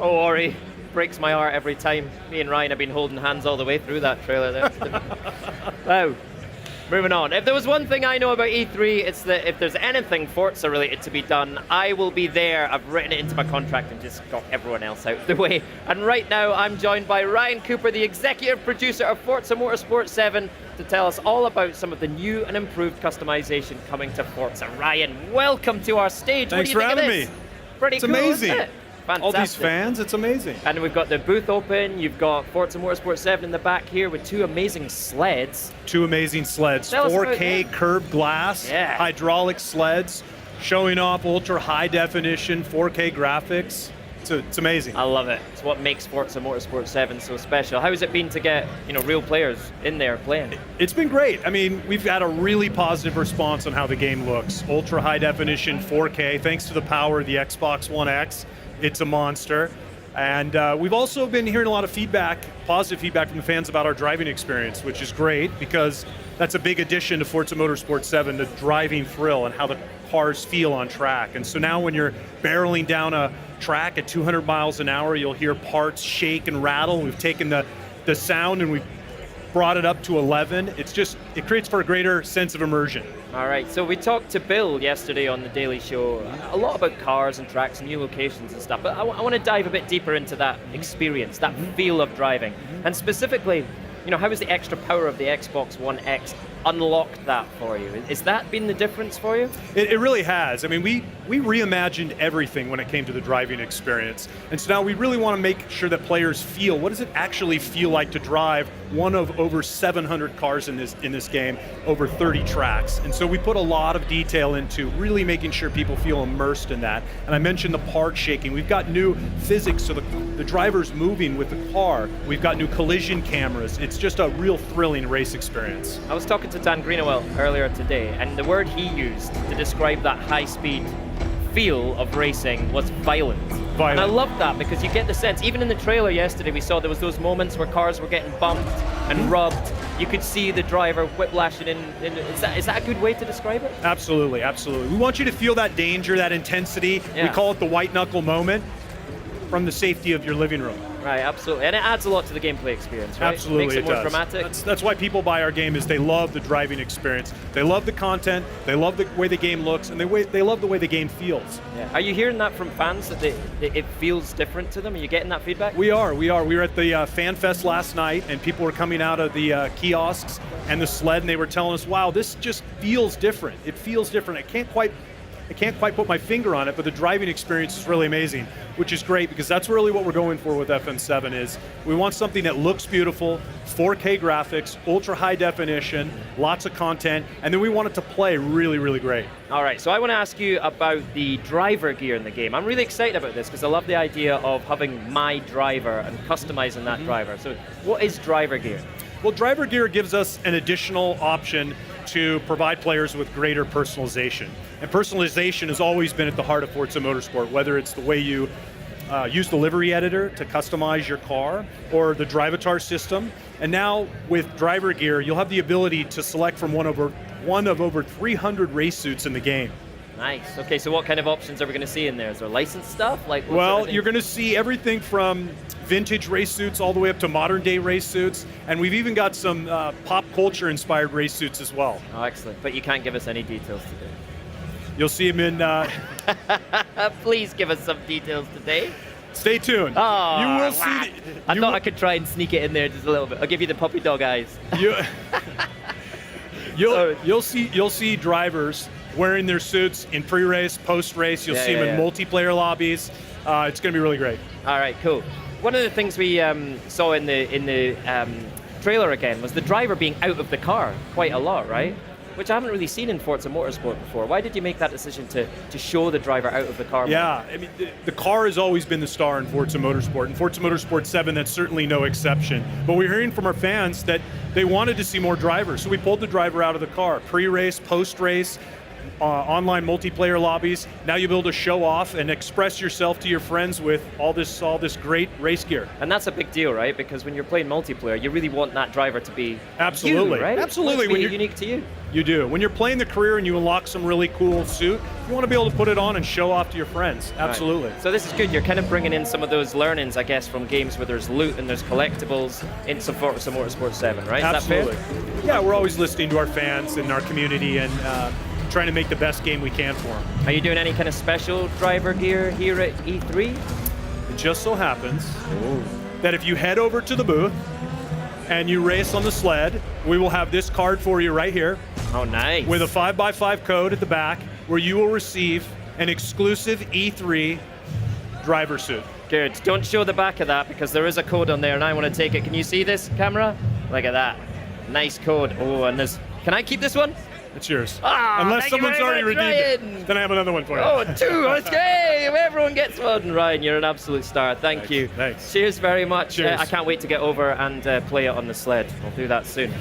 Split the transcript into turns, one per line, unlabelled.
Oh, Ori, breaks my heart every time. Me and Ryan have been holding hands all the way through that trailer there. Wow. Moving on. If there was one thing I know about E3, it's that if there's anything Forza related to be done, I will be there. I've written it into my contract and just got everyone else out of the way. And right now, I'm joined by Ryan Cooper, the executive producer of Forza Motorsport 7, to tell us all about some of the new and improved customization coming to Forza. Ryan, welcome to our stage.
Thanks
what do you
for
think
having
of this?
me.
Pretty
it's
cool,
amazing.
Isn't it? Fantastic.
All these fans, it's amazing.
And we've got the booth open, you've got Forza Motorsport 7 in the back here with two amazing sleds.
Two amazing sleds,
Tell us about
4K curved glass, hydraulic sleds, showing off ultra high definition 4K graphics. It's amazing.
I love it. It's what makes Forza Motorsport 7 so special. How has it been to get, real players in there playing?
It's been great. I mean, we've had a really positive response on how the game looks. Ultra high definition 4K, thanks to the power of the Xbox One X. It's a monster. And we've also been hearing a lot of feedback, positive feedback from the fans about our driving experience, which is great because that's a big addition to Forza Motorsport 7, the driving thrill and how the cars feel on track. And so now when you're barreling down a track at 200 miles an hour, you'll hear parts shake and rattle. We've taken the sound and we've brought it up to 11. It creates for a greater sense of immersion.
All right, so we talked to Bill yesterday on the Daily Show a lot about cars and tracks and new locations and stuff, but I want to dive a bit deeper into that experience, that feel of driving. And specifically, how has the extra power of the Xbox One X unlocked that for you? Has that been the difference for you?
It really has. I mean, we reimagined everything when it came to the driving experience. And so now we really want to make sure that players feel, what does it actually feel like to drive one of over 700 cars in this game, over 30 tracks. And so we put a lot of detail into really making sure people feel immersed in that. And I mentioned the part shaking. We've got new physics, so the driver's moving with the car. We've got new collision cameras. It's just a real thrilling race experience.
I was talking to Dan Greenaway earlier today, and the word he used to describe that high-speed feel of racing was violent. And I love that because you get the sense, even in the trailer yesterday, we saw there was those moments where cars were getting bumped and rubbed. You could see the driver whiplashing in. Is that a good way to describe it?
Absolutely, absolutely. We want you to feel that danger, that intensity. Yeah. We call it the white knuckle moment from the safety of your living room.
Right, absolutely. And it adds a lot to the gameplay experience, right?
Absolutely,
Makes it more
does.
dramatic.
That's why people buy our game, is they love the driving experience. They love the content, they love the way the game looks, and they love the way the game feels.
Yeah. Are you hearing that from fans, that it feels different to them? Are you getting that feedback?
We are. We were at the Fan Fest last night, and people were coming out of the kiosks and the sled, and they were telling us, wow, this just feels different. It feels different. I can't quite put my finger on it, but the driving experience is really amazing, which is great because that's really what we're going for with FM7 is we want something that looks beautiful, 4K graphics, ultra high definition, lots of content, and then we want it to play really, really great.
All right, so I want to ask you about the driver gear in the game. I'm really excited about this because I love the idea of having my driver and customizing that driver. So what is driver gear?
Well, driver gear gives us an additional option to provide players with greater personalization. And personalization has always been at the heart of Forza Motorsport, whether it's the way you use the livery editor to customize your car or the Drivatar system. And now with driver gear, you'll have the ability to select from one of over 300 race suits in the game.
Nice. Okay, so what kind of options are we going to see in there? Is there licensed stuff?
Well, you're going to see everything from vintage race suits all the way up to modern day race suits, and we've even got some pop culture inspired race suits as well.
Oh, excellent. But you can't give us any details today.
You'll see them in...
Please give us some details today.
Stay tuned.
Oh,
you will see.
I thought I could try and sneak it in there just a little bit. I'll give you the puppy dog eyes.
You'll see drivers wearing their suits in pre-race, post-race. You'll see them in multiplayer lobbies. It's going to be really great.
All right, cool. One of the things we saw in the trailer again was the driver being out of the car quite a lot, right? Which I haven't really seen in Forza Motorsport before. Why did you make that decision to show the driver out of the car?
Yeah, I mean, the car has always been the star in Forza Motorsport. In Forza Motorsport 7, that's certainly no exception. But we're hearing from our fans that they wanted to see more drivers, so we pulled the driver out of the car. Pre-race, post-race, online multiplayer lobbies. Now you'll be able to show off and express yourself to your friends with all this great race gear.
And that's a big deal, right? Because when you're playing multiplayer, you really want that driver to be
Absolutely.
you, right?
Absolutely.
When you're unique to you.
You do. When you're playing the career and you unlock some really cool suit, you want to be able to put it on and show off to your friends. Absolutely.
Right. So this is good. You're kind of bringing in some of those learnings, I guess, from games where there's loot and there's collectibles into Forza Motorsport 7, right?
Absolutely.
Is that fair?
Yeah, we're always listening to our fans and our community and trying to make the best game we can for them.
Are you doing any kind of special driver gear here at E3?
It just so happens that if you head over to the booth and you race on the sled, we will have this card for you right here.
Oh, nice.
With a 5x5 code at the back where you will receive an exclusive E3 driver suit.
Good. Don't show the back of that because there is a code on there and I want to take it. Can you see this, camera? Look at that. Nice code. Oh, and there's... Can I keep this one?
It's yours.
Ah,
Unless someone's already redeemed it. Then I have another one for you.
Oh, 2. Okay, everyone gets one. Ryan, you're an absolute star. Thank you.
Thanks.
Cheers very much.
Cheers.
I can't wait to get over and play it on the sled. I'll do that soon.